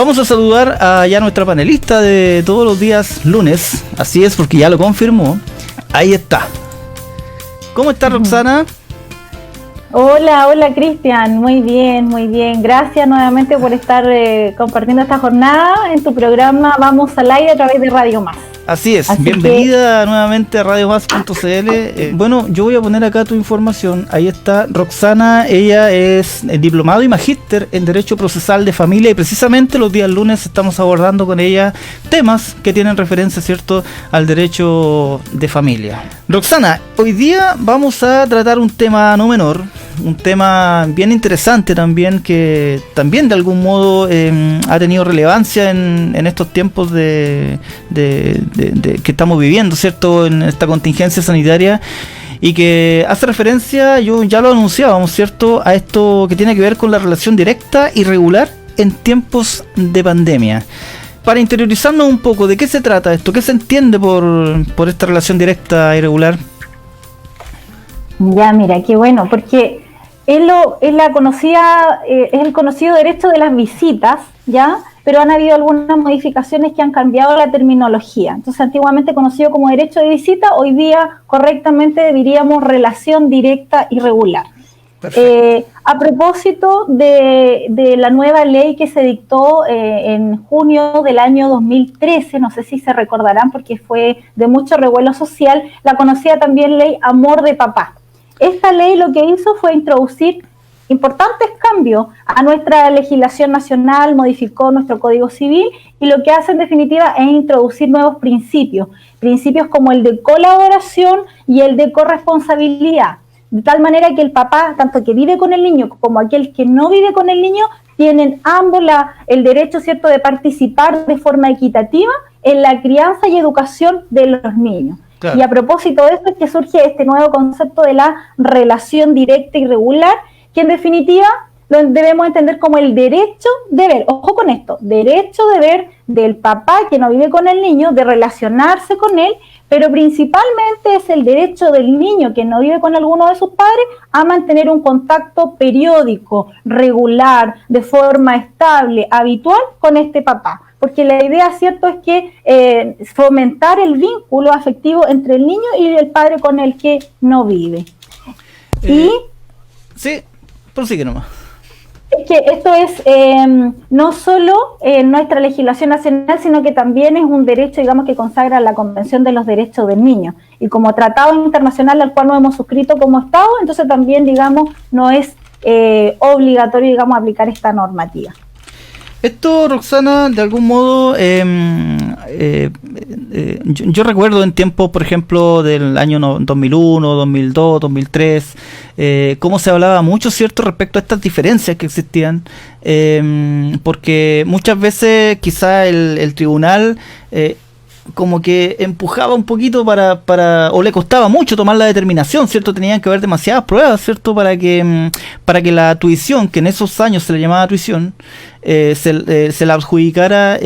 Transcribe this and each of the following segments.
Vamos a saludar a ya nuestra panelista de todos los días lunes. Así es, porque ya lo confirmó. Ahí está. ¿Cómo está, Roxana? Hola Cristian, muy bien. Gracias nuevamente por estar compartiendo esta jornada en tu programa Vamos al Aire a través de Radio Más. Así es, bienvenida nuevamente a radiomás.cl. Bueno, yo voy a poner acá tu información. Ahí está Roxana, ella es diplomado y magíster en Derecho Procesal de Familia, y precisamente los días lunes estamos abordando con ella temas que tienen referencia, ¿cierto?, al derecho de familia. Roxana, hoy día vamos a tratar un tema no menor, un tema bien interesante también, que también de algún modo ha tenido relevancia en estos tiempos que estamos viviendo, ¿cierto?, en esta contingencia sanitaria, y que hace referencia, yo ya lo anunciábamos, ¿cierto?, a esto que tiene que ver con la relación directa y regular en tiempos de pandemia. Para interiorizarnos un poco, ¿de qué se trata esto? ¿Qué se entiende por esta relación directa y regular? Ya, mira, qué bueno, porque es el conocido derecho de las visitas, ¿ya? Pero han habido algunas modificaciones que han cambiado la terminología. Entonces, antiguamente conocido como derecho de visita, hoy día correctamente diríamos relación directa y regular. A propósito de la nueva ley que se dictó en junio del año 2013, no sé si se recordarán porque fue de mucho revuelo social, la conocida también ley Amor de Papá. Esta ley lo que hizo fue introducir importantes cambios a nuestra legislación nacional, modificó nuestro Código Civil, y lo que hace en definitiva es introducir nuevos principios como el de colaboración y el de corresponsabilidad, de tal manera que el papá, tanto que vive con el niño como aquel que no vive con el niño, tienen ambos el derecho, ¿cierto?, de participar de forma equitativa en la crianza y educación de los niños. Claro. Y a propósito de eso es que surge este nuevo concepto de la relación directa y regular, que en definitiva lo debemos entender como el derecho-deber, ojo con esto, derecho-deber del papá que no vive con el niño de relacionarse con él, pero principalmente es el derecho del niño que no vive con alguno de sus padres a mantener un contacto periódico, regular, de forma estable, habitual con este papá. Porque la idea, cierto, es que fomentar el vínculo afectivo entre el niño y el padre con el que no vive. Sí, prosigue nomás. Es que esto es no solo en nuestra legislación nacional, sino que también es un derecho, digamos, que consagra la Convención de los Derechos del Niño. Y como tratado internacional al cual nos hemos suscrito como Estado, entonces también, digamos, no es obligatorio, digamos, aplicar esta normativa. Esto, Roxana, de algún modo, yo recuerdo en tiempos, por ejemplo, del año 2001, 2002, 2003, cómo se hablaba mucho, ¿cierto?, respecto a estas diferencias que existían, porque muchas veces quizá el tribunal como que empujaba un poquito o le costaba mucho tomar la determinación, ¿cierto? Tenían que haber demasiadas pruebas, ¿cierto? Para que la tuición, que en esos años se le llamaba tuición, se la adjudicara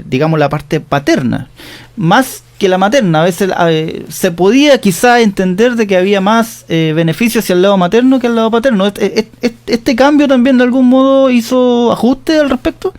digamos, la parte paterna, más que la materna. A veces se podía quizá entender de que había más beneficios hacia el lado materno que al lado paterno. ¿Este cambio también de algún modo hizo ajuste al respecto?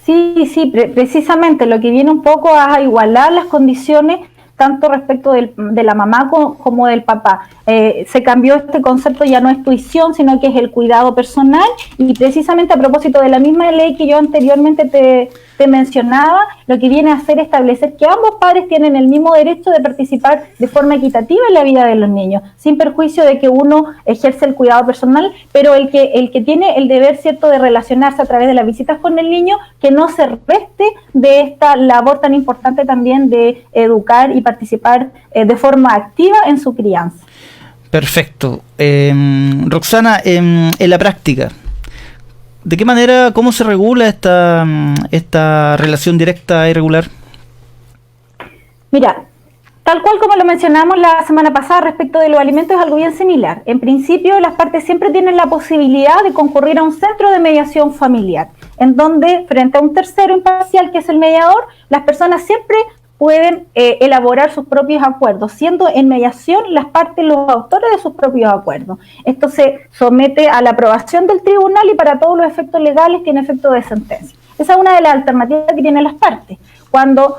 Sí, precisamente lo que viene un poco a igualar las condiciones tanto respecto de la mamá como del papá. Se cambió este concepto, ya no es tuición, sino que es el cuidado personal, y precisamente a propósito de la misma ley que yo anteriormente te mencionaba, lo que viene a hacer es establecer que ambos padres tienen el mismo derecho de participar de forma equitativa en la vida de los niños, sin perjuicio de que uno ejerce el cuidado personal, pero el que tiene el deber, cierto, de relacionarse a través de las visitas con el niño, que no se reste de esta labor tan importante también de educar y participar de forma activa en su crianza. Perfecto. Roxana, en la práctica, ¿de qué manera, cómo se regula esta relación directa y regular? Mira, tal cual como lo mencionamos la semana pasada respecto de los alimentos, es algo bien similar. En principio, las partes siempre tienen la posibilidad de concurrir a un centro de mediación familiar, en donde, frente a un tercero imparcial que es el mediador, las personas siempre pueden elaborar sus propios acuerdos, siendo en mediación las partes los autores de sus propios acuerdos. Esto se somete a la aprobación del tribunal y para todos los efectos legales tiene efecto de sentencia. Esa es una de las alternativas que tienen las partes. Cuando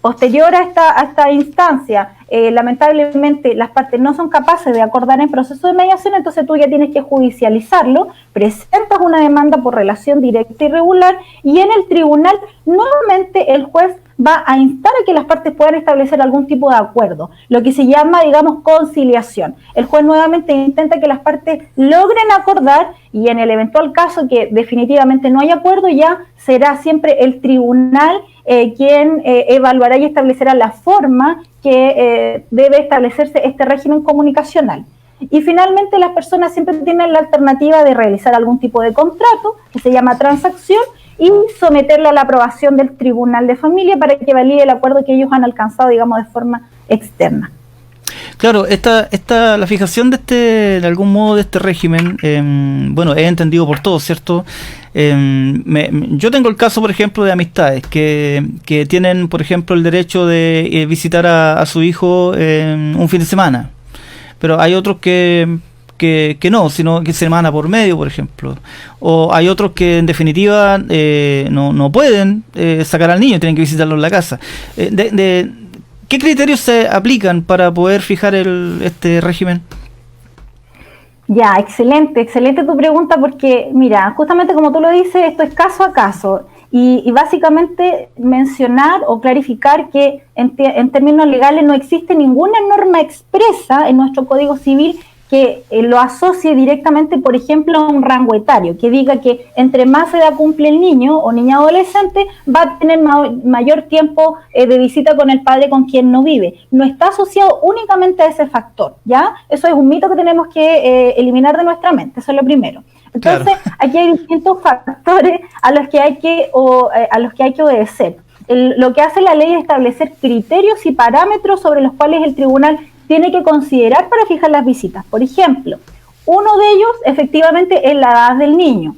posterior a esta instancia, lamentablemente las partes no son capaces de acordar en proceso de mediación, entonces tú ya tienes que judicializarlo, presentas una demanda por relación directa y regular y en el tribunal nuevamente el juez va a instar a que las partes puedan establecer algún tipo de acuerdo, lo que se llama, digamos, conciliación. El juez nuevamente intenta que las partes logren acordar y en el eventual caso que definitivamente no hay acuerdo, ya será siempre el tribunal quien evaluará y establecerá la forma que debe establecerse este régimen comunicacional. Y finalmente las personas siempre tienen la alternativa de realizar algún tipo de contrato, que se llama transacción, y someterlo a la aprobación del Tribunal de Familia para que valide el acuerdo que ellos han alcanzado, digamos, de forma externa. Claro, la fijación de algún modo de este régimen, bueno, es entendido por todos, ¿cierto? Yo tengo el caso, por ejemplo, de amistades que tienen, por ejemplo, el derecho de visitar a su hijo un fin de semana, pero hay otros que no, sino que semana por medio, por ejemplo. O hay otros que en definitiva no pueden sacar al niño, tienen que visitarlo en la casa. ¿Qué criterios se aplican para poder fijar este régimen? Ya, excelente tu pregunta porque, mira, justamente como tú lo dices, esto es caso a caso. Y básicamente mencionar o clarificar que en términos legales no existe ninguna norma expresa en nuestro Código Civil que lo asocie directamente, por ejemplo, a un rango etario, que diga que entre más edad cumple el niño o niña adolescente, va a tener mayor tiempo de visita con el padre con quien no vive. No está asociado únicamente a ese factor, ¿ya? Eso es un mito que tenemos que eliminar de nuestra mente, eso es lo primero. Entonces, claro, aquí hay distintos factores a los que hay que obedecer. Lo que hace la ley es establecer criterios y parámetros sobre los cuales el tribunal tiene que considerar para fijar las visitas. Por ejemplo, uno de ellos efectivamente es la edad del niño.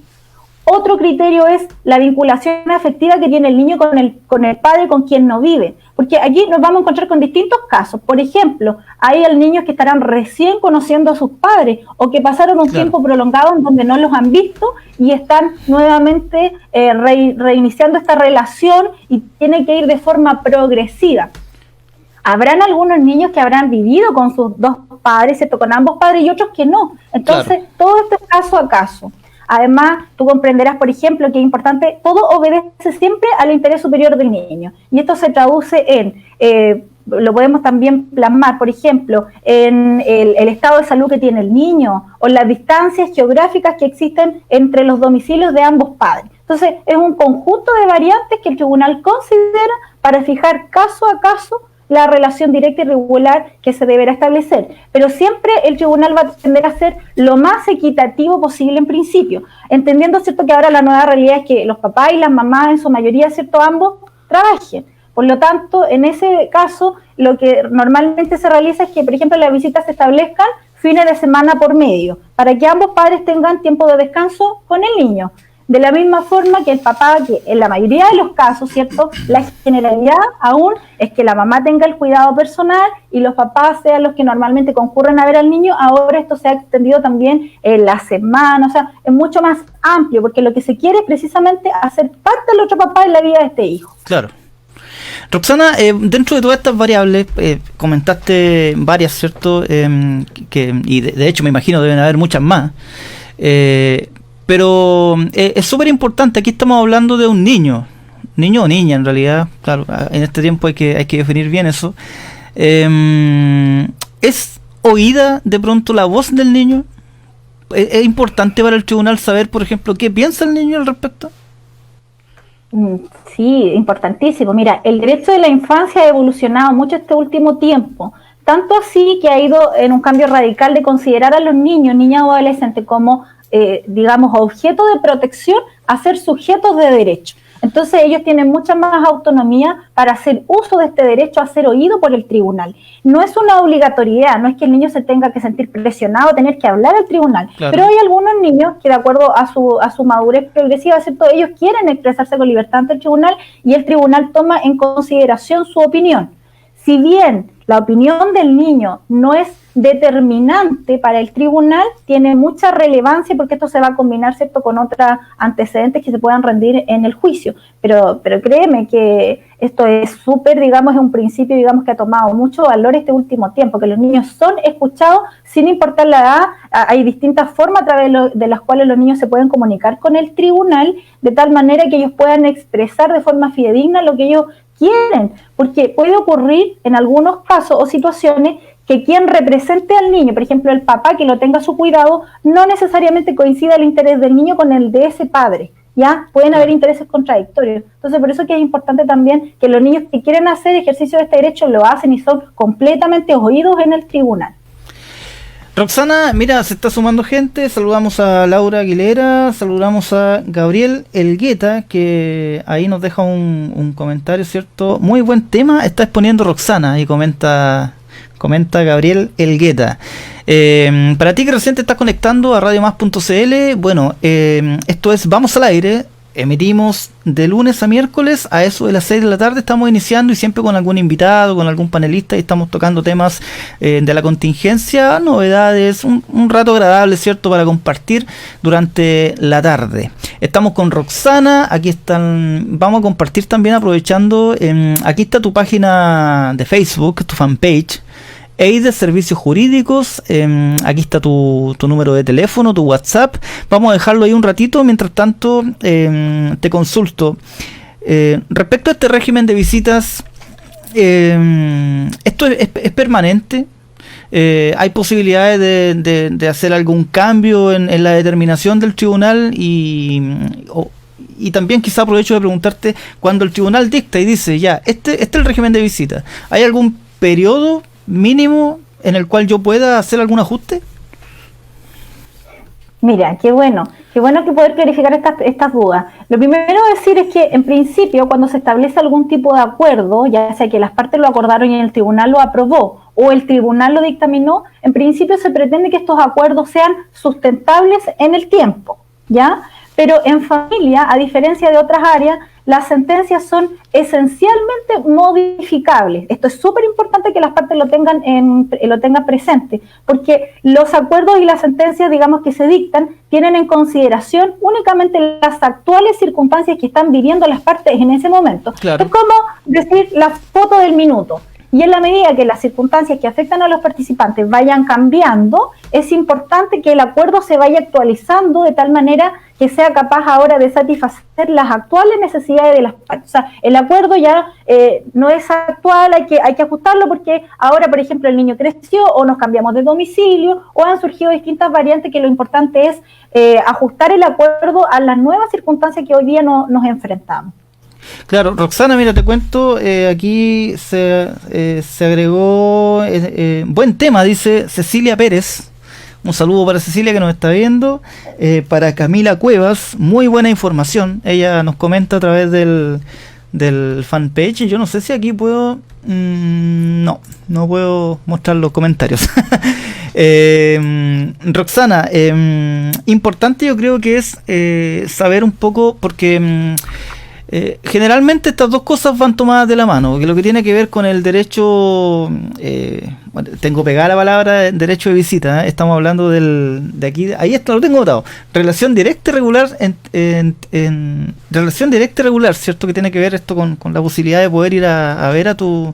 Otro criterio es la vinculación afectiva que tiene el niño con el padre con quien no vive. Porque aquí nos vamos a encontrar con distintos casos. Por ejemplo, hay niños que estarán recién conociendo a sus padres o que pasaron un tiempo prolongado en donde no los han visto y están nuevamente reiniciando esta relación y tiene que ir de forma progresiva. Habrán algunos niños que habrán vivido con sus dos padres, ¿cierto? Con ambos padres y otros que no. Entonces, todo esto es caso a caso. Además, tú comprenderás, por ejemplo, que es importante, todo obedece siempre al interés superior del niño. Y esto se traduce en, lo podemos también plasmar, por ejemplo, en el estado de salud que tiene el niño o las distancias geográficas que existen entre los domicilios de ambos padres. Entonces, es un conjunto de variantes que el tribunal considera para fijar caso a caso la relación directa y regular que se deberá establecer, pero siempre el tribunal va a tender a ser lo más equitativo posible en principio, entendiendo, ¿cierto?, que ahora la nueva realidad es que los papás y las mamás en su mayoría, ¿cierto?, ambos trabajen. Por lo tanto, en ese caso, lo que normalmente se realiza es que, por ejemplo, las visitas se establezcan fines de semana por medio, para que ambos padres tengan tiempo de descanso con el niño. De la misma forma que el papá, que en la mayoría de los casos, ¿cierto?, la generalidad aún es que la mamá tenga el cuidado personal y los papás sean los que normalmente concurren a ver al niño. Ahora esto se ha extendido también en la semana, o sea, es mucho más amplio, porque lo que se quiere es precisamente hacer parte del otro papá en la vida de este hijo. Claro. Roxana, dentro de todas estas variables, comentaste varias, ¿cierto?, y de hecho me imagino deben haber muchas más, pero es súper importante. Aquí estamos hablando de un niño o niña en realidad, claro, en este tiempo hay que definir bien eso. ¿Es oída de pronto la voz del niño? ¿Es importante para el tribunal saber, por ejemplo, qué piensa el niño al respecto? Sí, importantísimo. Mira, el derecho de la infancia ha evolucionado mucho este último tiempo, tanto así que ha ido en un cambio radical de considerar a los niños, niñas o adolescentes como digamos, objeto de protección a ser sujetos de derecho. Entonces ellos tienen mucha más autonomía para hacer uso de este derecho a ser oído por el tribunal. No es una obligatoriedad, no es que el niño se tenga que sentir presionado, tener que hablar al tribunal, claro. Pero hay algunos niños que de acuerdo a su madurez progresiva, ¿cierto? Ellos quieren expresarse con libertad ante el tribunal y el tribunal toma en consideración su opinión. Si bien la opinión del niño no es determinante para el tribunal, tiene mucha relevancia porque esto se va a combinar, ¿cierto?, con otros antecedentes que se puedan rendir en el juicio. Pero créeme que esto es súper, digamos, es un principio, digamos, que ha tomado mucho valor este último tiempo, que los niños son escuchados sin importar la edad. Hay distintas formas a través de las cuales los niños se pueden comunicar con el tribunal, de tal manera que ellos puedan expresar de forma fidedigna lo que ellos quieren, porque puede ocurrir en algunos casos o situaciones que quien represente al niño, por ejemplo el papá que lo tenga a su cuidado, no necesariamente coincida el interés del niño con el de ese padre, ¿ya? Pueden haber intereses contradictorios. Entonces por eso que es importante también que los niños que quieren hacer ejercicio de este derecho lo hacen y son completamente oídos en el tribunal. Roxana, mira, se está sumando gente. Saludamos a Laura Aguilera, saludamos a Gabriel Elgueta, que ahí nos deja un comentario, ¿cierto? Muy buen tema está exponiendo Roxana, y comenta Gabriel Elgueta. Para ti que recién te estás conectando a radiomás.cl, bueno, esto es Vamos al Aire. Emitimos de lunes a miércoles a eso de las 6 de la tarde. Estamos iniciando y siempre con algún invitado, con algún panelista, y estamos tocando temas de la contingencia, novedades, un rato agradable, ¿cierto?, para compartir durante la tarde. Estamos con Roxana, aquí están, vamos a compartir también aprovechando, aquí está tu página de Facebook, tu fanpage, EIDE Servicios Jurídicos, aquí está tu número de teléfono, tu WhatsApp. Vamos a dejarlo ahí un ratito, mientras tanto te consulto. Respecto a este régimen de visitas, ¿esto es permanente? ¿Hay posibilidades de hacer algún cambio en la determinación del tribunal? Y también quizá aprovecho de preguntarte, cuando el tribunal dicta y dice, ya, este es el régimen de visita, ¿hay algún periodo mínimo en el cual yo pueda hacer algún ajuste? Mira, qué bueno que poder clarificar estas dudas. Lo primero a decir es que, en principio, cuando se establece algún tipo de acuerdo, ya sea que las partes lo acordaron y el tribunal lo aprobó, o el tribunal lo dictaminó, en principio se pretende que estos acuerdos sean sustentables en el tiempo, ¿ya? Pero en familia, a diferencia de otras áreas, las sentencias son esencialmente modificables. Esto es súper importante que las partes lo tengan presente, porque los acuerdos y las sentencias, digamos, que se dictan, tienen en consideración únicamente las actuales circunstancias que están viviendo las partes en ese momento. Claro. Es como decir la foto del minuto. Y en la medida que las circunstancias que afectan a los participantes vayan cambiando, es importante que el acuerdo se vaya actualizando de tal manera que sea capaz ahora de satisfacer las actuales necesidades de las partes. O sea, el acuerdo ya no es actual, hay que ajustarlo porque ahora, por ejemplo, el niño creció o nos cambiamos de domicilio o han surgido distintas variantes, que lo importante es ajustar el acuerdo a las nuevas circunstancias que hoy día nos enfrentamos. Claro, Roxana, mira, te cuento, aquí se agregó, buen tema, dice Cecilia Pérez. Un saludo para Cecilia, que nos está viendo. Para Camila Cuevas, muy buena información. Ella nos comenta a través del fanpage. Yo no sé si aquí puedo... no puedo mostrar los comentarios. Roxana, importante yo creo que es saber un poco, porque... generalmente estas dos cosas van tomadas de la mano, que lo que tiene que ver con el derecho, bueno, tengo pegada la palabra derecho de visita, estamos hablando de aquí, ahí está, lo tengo notado, relación directa y regular, en relación directa y regular, ¿cierto? Que tiene que ver esto con la posibilidad de poder ir a ver a tu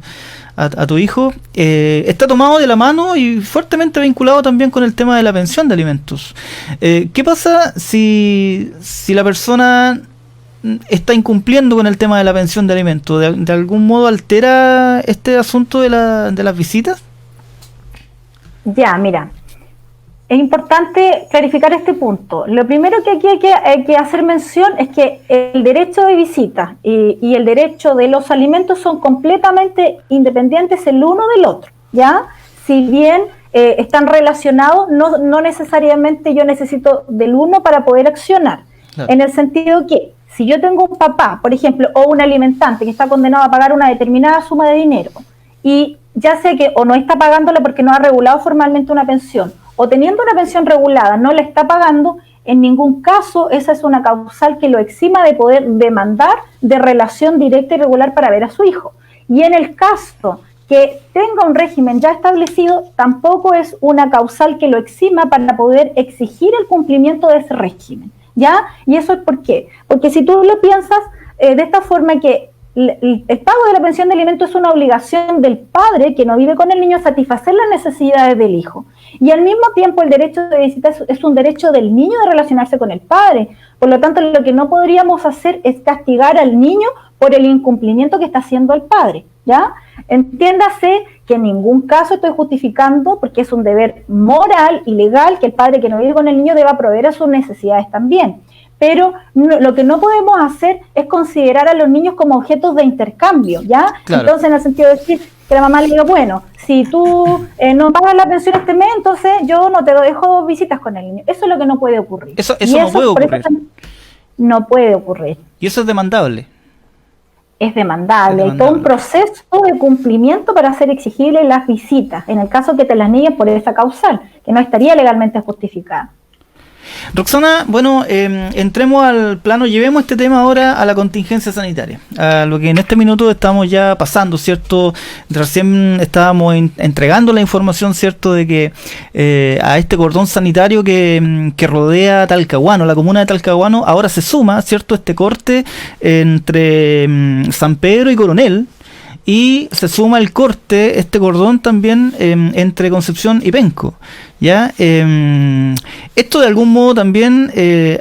hijo, está tomado de la mano y fuertemente vinculado también con el tema de la pensión de alimentos. ¿Qué pasa si la persona está incumpliendo con el tema de la pensión de alimentos? ¿De algún modo altera este asunto de las visitas? Ya, mira, es importante clarificar este punto. Lo primero que aquí hay que hacer mención es que el derecho de visita y el derecho de los alimentos son completamente independientes el uno del otro, ¿ya? Si bien están relacionados, no necesariamente yo necesito del uno para poder accionar. Claro. En el sentido que si yo tengo un papá, por ejemplo, o un alimentante que está condenado a pagar una determinada suma de dinero y ya sé que o no está pagándola porque no ha regulado formalmente una pensión, o teniendo una pensión regulada no la está pagando, en ningún caso esa es una causal que lo exima de poder demandar de relación directa y regular para ver a su hijo. Y en el caso que tenga un régimen ya establecido, tampoco es una causal que lo exima para poder exigir el cumplimiento de ese régimen, ¿ya? ¿Y eso es por qué? Porque si tú lo piensas de esta forma, que el pago de la pensión de alimento es una obligación del padre que no vive con el niño a satisfacer las necesidades del hijo. Y al mismo tiempo el derecho de visita es un derecho del niño de relacionarse con el padre. Por lo tanto, lo que no podríamos hacer es castigar al niño por el incumplimiento que está haciendo el padre, ¿ya? Entiéndase que en ningún caso estoy justificando, porque es un deber moral y legal que el padre que no vive con el niño deba proveer a sus necesidades también. Pero lo que no podemos hacer es considerar a los niños como objetos de intercambio, ¿ya? Claro. Entonces, en el sentido de decir que la mamá le diga, bueno, si tú no pagas la pensión este mes, entonces yo no te dejo visitas con el niño. Eso es lo que no puede ocurrir. Eso no puede ocurrir. No puede ocurrir. ¿Y eso es demandable? Es demandable. Hay todo un proceso de cumplimiento para hacer exigibles las visitas, en el caso que te las nieguen por esa causal, que no estaría legalmente justificada. Roxana, bueno, entremos al plano, llevemos este tema ahora a la contingencia sanitaria, a lo que en este minuto estamos ya pasando, ¿cierto? Recién estábamos entregando la información, ¿cierto?, de que a este cordón sanitario que rodea Talcahuano, la comuna de Talcahuano, ahora se suma, ¿cierto?, este corte entre San Pedro y Coronel, y se suma el corte, este cordón también entre Concepción y Penco, ¿ya? Esto de algún modo también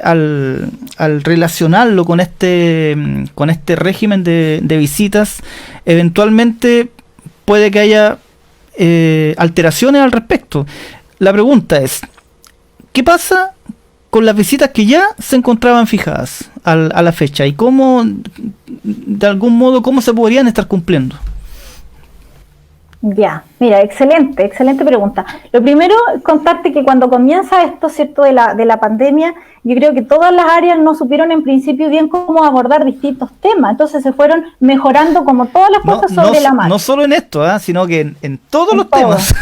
al relacionarlo con este régimen de visitas, eventualmente puede que haya alteraciones al respecto. La pregunta es, ¿qué pasa con las visitas que ya se encontraban fijadas a la fecha y cómo, de algún modo, cómo se podrían estar cumpliendo? Ya, mira, excelente pregunta. Lo primero, contarte que cuando comienza esto, ¿cierto?, de la pandemia, yo creo que todas las áreas no supieron en principio bien cómo abordar distintos temas, entonces se fueron mejorando como todas las cosas sobre la marcha. No solo en esto, sino que en todos los temas.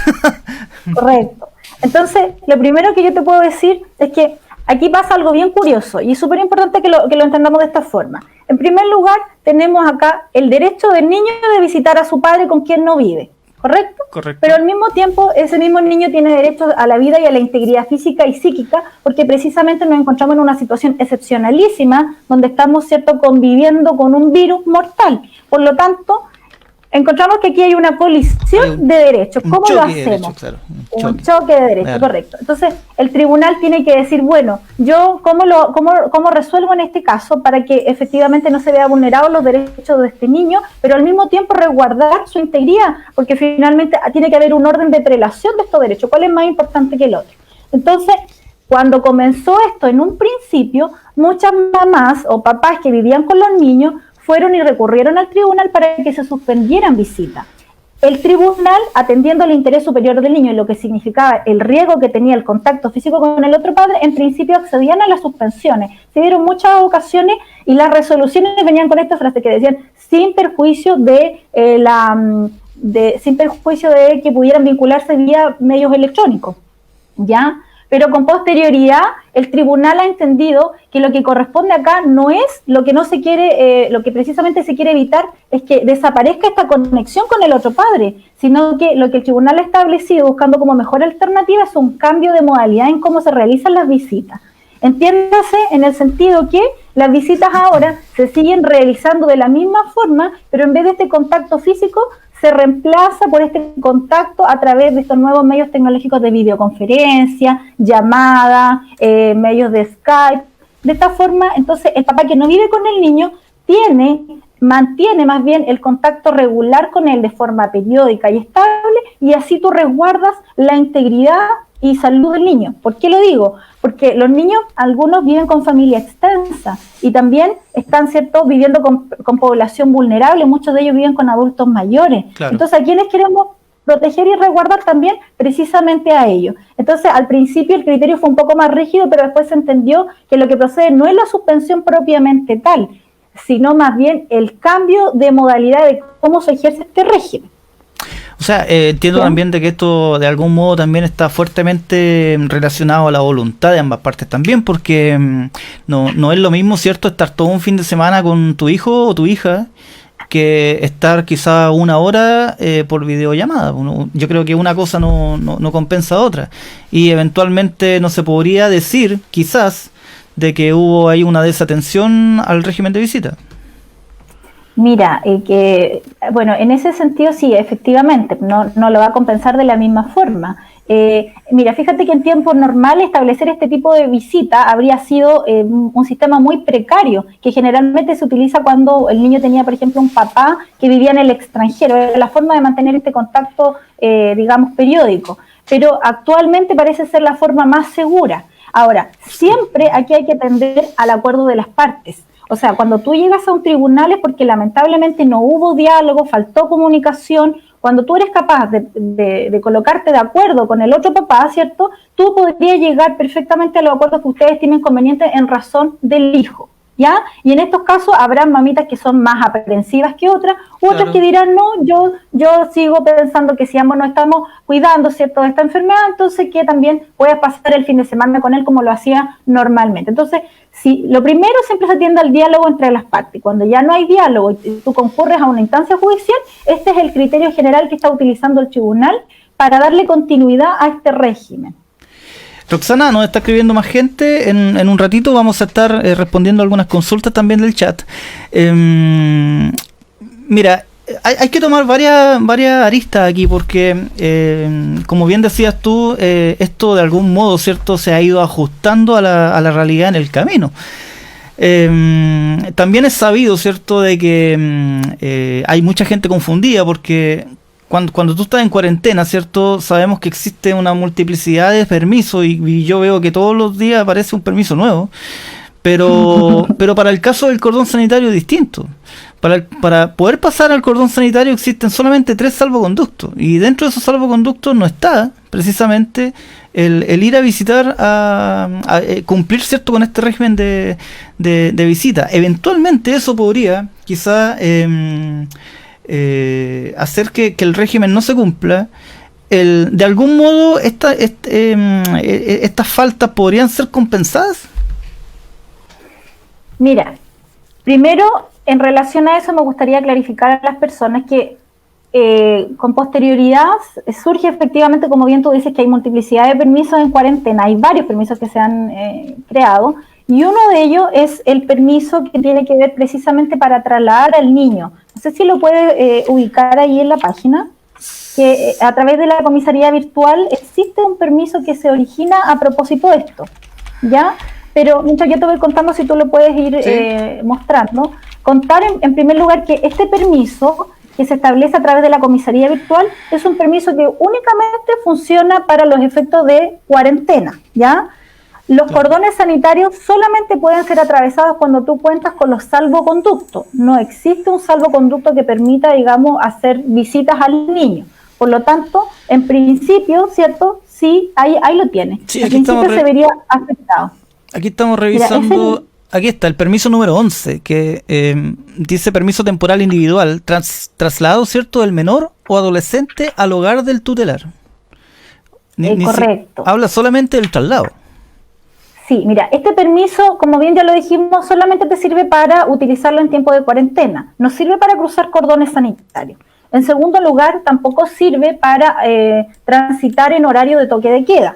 Correcto. Entonces, lo primero que yo te puedo decir es que aquí pasa algo bien curioso y es súper importante que lo entendamos de esta forma. En primer lugar, tenemos acá el derecho del niño de visitar a su padre con quien no vive. ¿Correcto? Correcto. Pero al mismo tiempo, ese mismo niño tiene derecho a la vida y a la integridad física y psíquica, porque precisamente nos encontramos en una situación excepcionalísima, donde estamos, ¿cierto?, conviviendo con un virus mortal. Por lo tanto, encontramos que aquí hay una colisión de derechos. ¿Cómo lo hacemos? Un choque de derechos, claro. Correcto. Entonces, el tribunal tiene que decir, bueno, yo cómo resuelvo en este caso para que efectivamente no se vea vulnerados los derechos de este niño, pero al mismo tiempo resguardar su integridad, porque finalmente tiene que haber un orden de prelación de estos derechos. ¿Cuál es más importante que el otro? Entonces, cuando comenzó esto en un principio, muchas mamás o papás que vivían con los niños fueron y recurrieron al tribunal para que se suspendieran visitas. El tribunal, atendiendo al interés superior del niño y lo que significaba el riesgo que tenía el contacto físico con el otro padre, en principio accedían a las suspensiones. Se dieron muchas ocasiones y las resoluciones venían con esta frase que decían sin perjuicio de que pudieran vincularse vía medios electrónicos, ¿ya? Pero con posterioridad el tribunal ha entendido que lo que corresponde acá no es lo que no se quiere, lo que precisamente se quiere evitar es que desaparezca esta conexión con el otro padre, sino que lo que el tribunal ha establecido buscando como mejor alternativa es un cambio de modalidad en cómo se realizan las visitas. Entiéndase en el sentido que las visitas ahora se siguen realizando de la misma forma, pero en vez de este contacto físico se reemplaza por este contacto a través de estos nuevos medios tecnológicos de videoconferencia, llamada, medios de Skype. De esta forma, entonces, el papá que no vive con el niño mantiene más bien el contacto regular con él de forma periódica y estable, y así tú resguardas la integridad y salud del niño. ¿Por qué lo digo? Porque los niños, algunos viven con familia extensa y también están, ¿cierto?, viviendo con población vulnerable, muchos de ellos viven con adultos mayores. Claro. Entonces, ¿a quiénes queremos proteger y resguardar también precisamente a ellos. Entonces, al principio el criterio fue un poco más rígido, pero después se entendió que lo que procede no es la suspensión propiamente tal, sino más bien el cambio de modalidad de cómo se ejerce este régimen. O sea, entiendo también de que esto de algún modo también está fuertemente relacionado a la voluntad de ambas partes también, porque no es lo mismo, ¿cierto?, estar todo un fin de semana con tu hijo o tu hija que estar quizá una hora por videollamada. Yo creo que una cosa no compensa a otra, y eventualmente no se podría decir quizás de que hubo ahí una desatención al régimen de visita. Mira, bueno, en ese sentido sí, efectivamente, no lo va a compensar de la misma forma. Mira, fíjate que en tiempos normales establecer este tipo de visita habría sido un sistema muy precario, que generalmente se utiliza cuando el niño tenía, por ejemplo, un papá que vivía en el extranjero. Era la forma de mantener este contacto, digamos, periódico. Pero actualmente parece ser la forma más segura. Ahora, siempre aquí hay que atender al acuerdo de las partes. O sea, cuando tú llegas a un tribunal es porque lamentablemente no hubo diálogo, faltó comunicación. Cuando tú eres capaz de colocarte de acuerdo con el otro papá, ¿cierto?, tú podrías llegar perfectamente a los acuerdos que ustedes tienen convenientes en razón del hijo, ¿ya? Y en estos casos habrá mamitas que son más aprensivas que otras, u otras que dirán, no, yo sigo pensando que si ambos nos estamos cuidando, ¿cierto?, de esta enfermedad, entonces que también puedas pasar el fin de semana con él como lo hacía normalmente. Entonces, si lo primero siempre se atiende al diálogo entre las partes. Cuando ya no hay diálogo y tú concurres a una instancia judicial, este es el criterio general que está utilizando el tribunal para darle continuidad a este régimen. Roxana, nos está escribiendo más gente. En un ratito vamos a estar respondiendo algunas consultas también del chat. Mira, hay que tomar varias aristas aquí, porque como bien decías tú, esto de algún modo, ¿cierto?, se ha ido ajustando a la realidad en el camino. También es sabido, ¿cierto?, de que hay mucha gente confundida, porque cuando tú estás en cuarentena, ¿cierto?, sabemos que existe una multiplicidad de permisos, y yo veo que todos los días aparece un permiso nuevo, pero para el caso del cordón sanitario es distinto. Para poder pasar al cordón sanitario existen solamente 3 salvoconductos, y dentro de esos salvoconductos no está precisamente el ir a visitar, a cumplir, ¿cierto?, con este régimen de visita. Eventualmente eso podría quizá hacer que el régimen no se cumpla. De algún modo estas faltas podrían ser compensadas. Mira, primero, en relación a eso me gustaría clarificar a las personas que con posterioridad surge efectivamente, como bien tú dices, que hay multiplicidad de permisos en cuarentena. Hay varios permisos que se han creado, y uno de ellos es el permiso que tiene que ver precisamente para trasladar al niño. No sé si lo puede ubicar ahí en la página, que a través de la comisaría virtual existe un permiso que se origina a propósito de esto, ¿ya? Pero mientras yo te voy contando, si tú lo puedes ir mostrando, contar en primer lugar que este permiso que se establece a través de la comisaría virtual es un permiso que únicamente funciona para los efectos de cuarentena, ¿ya? Los cordones sanitarios solamente pueden ser atravesados cuando tú cuentas con los salvoconductos. No existe un salvoconducto que permita, digamos, hacer visitas al niño. Por lo tanto, en principio, ¿cierto? Sí, ahí lo tiene. Sí, en principio se vería afectado. Aquí estamos revisando. Aquí está el permiso número 11, que dice permiso temporal individual, traslado, ¿cierto?, del menor o adolescente al hogar del tutelar. Correcto. Habla solamente del traslado. Sí, mira, este permiso, como bien ya lo dijimos, solamente te sirve para utilizarlo en tiempo de cuarentena. No sirve para cruzar cordones sanitarios. En segundo lugar, tampoco sirve para transitar en horario de toque de queda.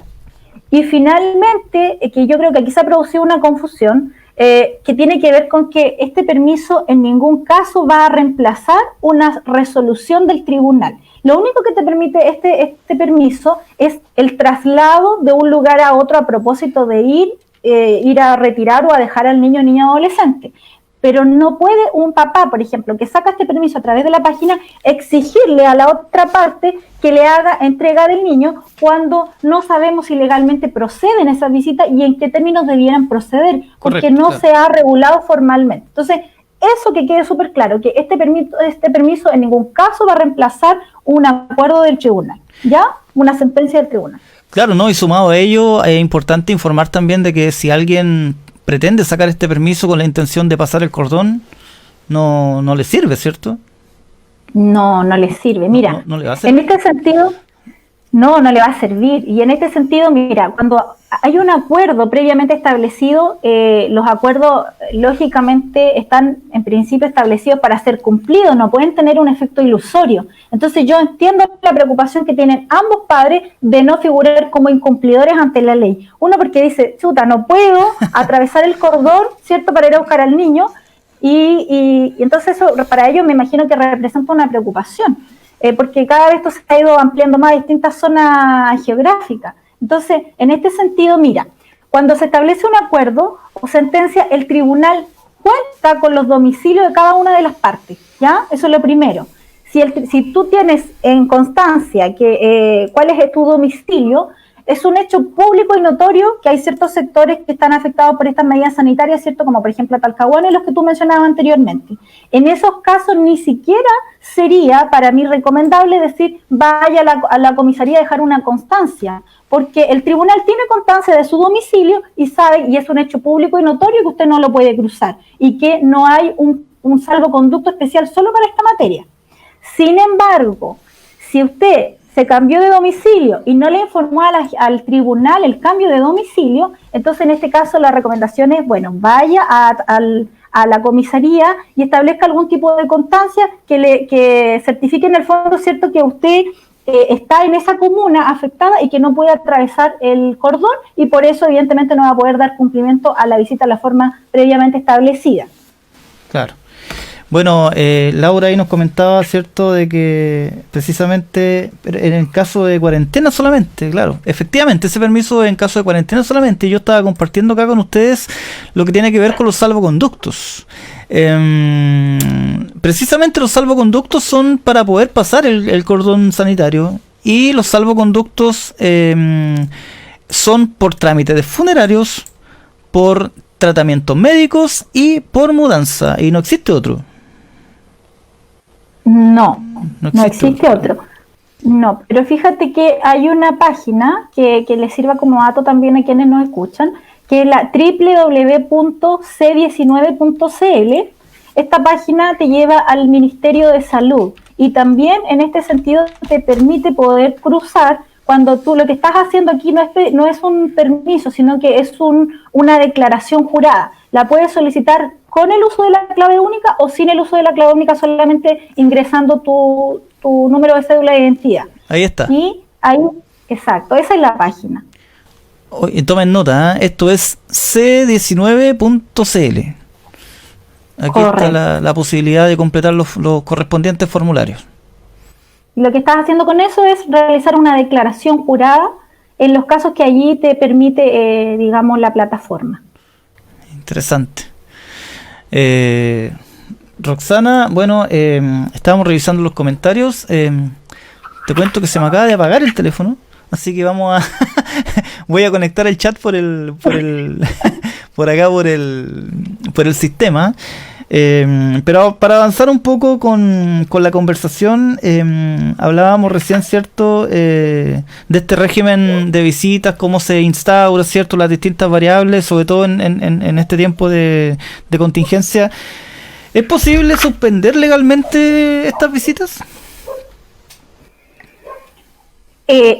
Y finalmente, que yo creo que aquí se ha producido una confusión, que tiene que ver con que este permiso en ningún caso va a reemplazar una resolución del tribunal. Lo único que te permite este permiso es el traslado de un lugar a otro a propósito de ir a retirar o a dejar al niño o niña adolescente. Pero no puede un papá, por ejemplo, que saca este permiso a través de la página, exigirle a la otra parte que le haga entrega del niño cuando no sabemos si legalmente proceden esas visitas y en qué términos debieran proceder, porque no se ha regulado formalmente. Entonces, eso que quede súper claro, que este permiso en ningún caso va a reemplazar un acuerdo del tribunal, ¿ya? Una sentencia del tribunal. Claro, ¿no? Y sumado a ello, es importante informar también de que si alguien pretende sacar este permiso con la intención de pasar el cordón, no le sirve, ¿cierto? No le sirve. Mira, no le va a servir. En este sentido, no le va a servir. Y en este sentido, mira, cuando hay un acuerdo previamente establecido, los acuerdos lógicamente están en principio establecidos para ser cumplidos, no pueden tener un efecto ilusorio. Entonces yo entiendo la preocupación que tienen ambos padres de no figurar como incumplidores ante la ley. Uno porque dice, chuta, no puedo atravesar el cordón, ¿cierto?, para ir a buscar al niño, y entonces eso para ellos me imagino que representa una preocupación. Porque cada vez esto se ha ido ampliando más a distintas zonas geográficas. Entonces, en este sentido, mira, cuando se establece un acuerdo o sentencia, el tribunal cuenta con los domicilios de cada una de las partes, ¿ya? Eso es lo primero. Si tú tienes en constancia que cuál es tu domicilio, es un hecho público y notorio que hay ciertos sectores que están afectados por estas medidas sanitarias, ¿cierto? Como por ejemplo Talcahuano y los que tú mencionabas anteriormente. En esos casos ni siquiera sería para mí recomendable decir vaya a la comisaría a dejar una constancia, porque el tribunal tiene constancia de su domicilio y sabe, y es un hecho público y notorio que usted no lo puede cruzar y que no hay un salvoconducto especial solo para esta materia. Sin embargo, si usted se cambió de domicilio y no le informó al tribunal el cambio de domicilio, entonces en este caso la recomendación es, bueno, vaya a la comisaría y establezca algún tipo de constancia que certifique en el fondo, ¿cierto?, que usted está en esa comuna afectada y que no puede atravesar el cordón y por eso evidentemente no va a poder dar cumplimiento a la visita a la forma previamente establecida. Claro. Bueno, Laura ahí nos comentaba, ¿cierto?, de que precisamente en el caso de cuarentena solamente, claro, efectivamente ese permiso en caso de cuarentena solamente, yo estaba compartiendo acá con ustedes lo que tiene que ver con los salvoconductos. Precisamente los salvoconductos son para poder pasar el cordón sanitario y los salvoconductos son por trámites de funerarios, por tratamientos médicos y por mudanza, y no existe otro. No existe otro. No, pero fíjate que hay una página que les sirva como dato también a quienes nos escuchan, que es la www.c19.cl. Esta página te lleva al Ministerio de Salud y también en este sentido te permite poder cruzar cuando tú lo que estás haciendo aquí no es un permiso, sino que es una declaración jurada. La puedes solicitar con el uso de la clave única o sin el uso de la clave única, solamente ingresando tu número de cédula de identidad. Ahí está. Y ahí, exacto, esa es la página. Tomen nota, esto es c19.cl. Aquí correcto. Está la posibilidad de completar los correspondientes formularios. Lo que estás haciendo con eso es realizar una declaración jurada en los casos que allí te permite, digamos, la plataforma. Interesante. Roxana, bueno, estábamos revisando los comentarios. Te cuento que se me acaba de apagar el teléfono, así que voy a conectar el chat por acá por el sistema. Pero para avanzar un poco con la conversación, hablábamos recién, ¿cierto?, de este régimen de visitas, cómo se instaura, ¿cierto?, las distintas variables, sobre todo en este tiempo de contingencia. ¿Es posible suspender legalmente estas visitas?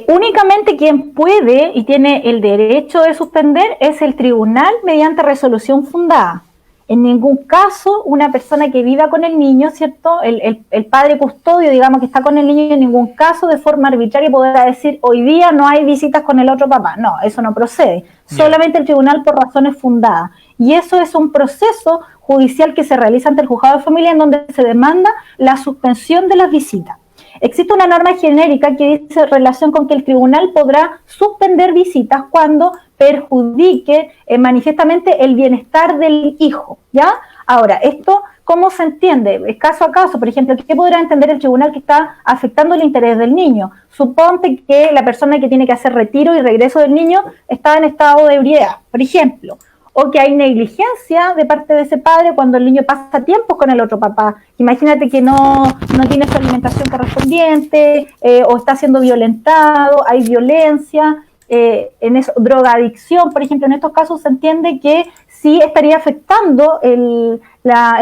Únicamente quien puede y tiene el derecho de suspender es el tribunal mediante resolución fundada. En ningún caso una persona que viva con el niño, ¿cierto?, el padre custodio, digamos, que está con el niño, en ningún caso de forma arbitraria podrá decir hoy día no hay visitas con el otro papá. No, eso no procede. Solamente el tribunal por razones fundadas. Y eso es un proceso judicial que se realiza ante el juzgado de familia en donde se demanda la suspensión de las visitas. Existe una norma genérica que dice relación con que el tribunal podrá suspender visitas cuando perjudique manifiestamente el bienestar del hijo, ¿ya? Ahora, esto, ¿cómo se entiende? Es caso a caso. Por ejemplo, ¿qué podrá entender el tribunal que está afectando el interés del niño? Suponte que la persona que tiene que hacer retiro y regreso del niño está en estado de ebriedad, por ejemplo, o que hay negligencia de parte de ese padre cuando el niño pasa tiempo con el otro papá. Imagínate que no tiene su alimentación correspondiente, o está siendo violentado, hay violencia, en eso, drogadicción, por ejemplo. En estos casos se entiende que sí estaría afectando el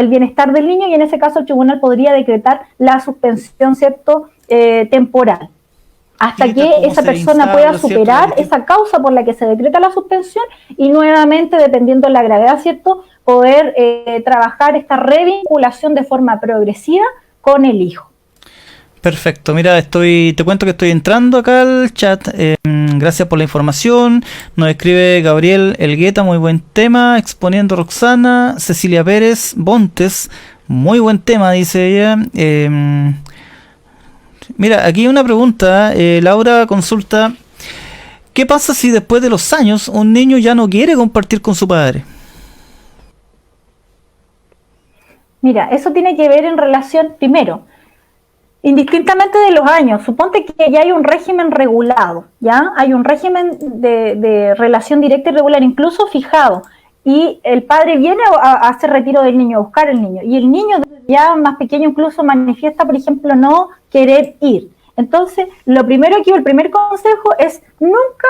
bienestar del niño, y en ese caso el tribunal podría decretar la suspensión, ¿cierto?, temporal, hasta que esa persona pueda superar esa causa por la que se decreta la suspensión, y nuevamente, dependiendo de la gravedad, ¿cierto?, poder trabajar esta revinculación de forma progresiva con el hijo. Perfecto, mira, te cuento que estoy entrando acá al chat. Gracias por la información. Nos escribe Gabriel Elgueta, muy buen tema, exponiendo Roxana. Cecilia Pérez Bontes, muy buen tema, dice ella. Mira, aquí hay una pregunta. Laura consulta: ¿qué pasa si después de los años un niño ya no quiere compartir con su padre? Mira, eso tiene que ver en relación, primero, indistintamente de los años. Suponte que ya hay un régimen regulado, ya hay un régimen de relación directa y regular, incluso fijado, y el padre viene a hacer retiro del niño, a buscar al niño, y el niño ya más pequeño incluso manifiesta, por ejemplo, no querer ir. Entonces, lo primero aquí, el primer consejo es nunca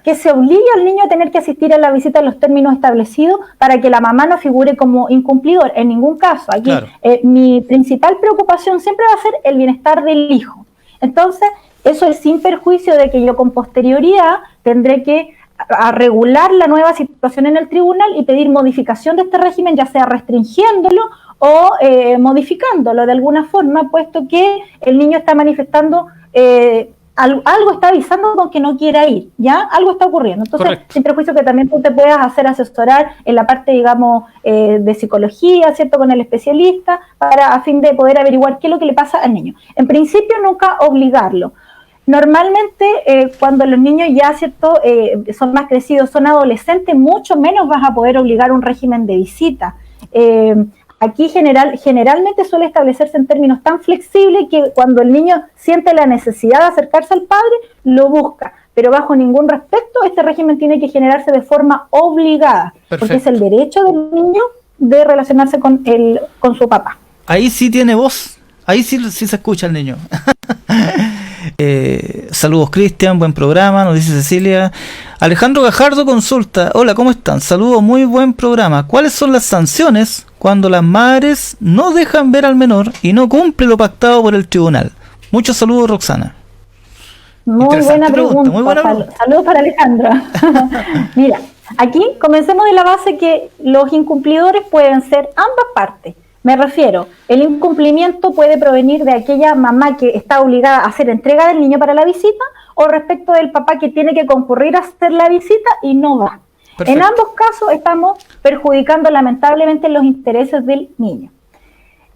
que se obligue al niño a tener que asistir a la visita en los términos establecidos, para que la mamá no figure como incumplidor, en ningún caso. Aquí, claro, mi principal preocupación siempre va a ser el bienestar del hijo. Entonces, eso es sin perjuicio de que yo con posterioridad tendré que regular la nueva situación en el tribunal y pedir modificación de este régimen, ya sea restringiéndolo o modificándolo de alguna forma, puesto que el niño está manifestando, algo está avisando con que no quiera ir, ¿ya? Algo está ocurriendo. Entonces, correcto, sin prejuicio que también tú te puedas hacer asesorar en la parte, digamos, de psicología, ¿cierto?, con el especialista, a fin de poder averiguar qué es lo que le pasa al niño. En principio, nunca obligarlo. Normalmente, cuando los niños ya, ¿cierto?, son más crecidos, son adolescentes, mucho menos vas a poder obligar un régimen de visita. Aquí generalmente suele establecerse en términos tan flexibles que cuando el niño siente la necesidad de acercarse al padre, lo busca, pero bajo ningún respecto este régimen tiene que generarse de forma obligada. Perfecto. Porque es el derecho del niño de relacionarse con su papá. Ahí sí tiene voz, ahí sí se escucha el niño. Saludos, Cristian, buen programa, nos dice Cecilia. Alejandro Gajardo consulta: hola, ¿cómo están? Saludos, muy buen programa. ¿Cuáles son las sanciones cuando las madres no dejan ver al menor y no cumple lo pactado por el tribunal? Muchos saludos, Roxana. Muy buena pregunta. Muy buena pregunta. Saludos para Alejandro. Mira, aquí comencemos de la base que los incumplidores pueden ser ambas partes. Me refiero, el incumplimiento puede provenir de aquella mamá que está obligada a hacer entrega del niño para la visita, o respecto del papá que tiene que concurrir a hacer la visita y no va. Perfecto. En ambos casos estamos perjudicando lamentablemente los intereses del niño.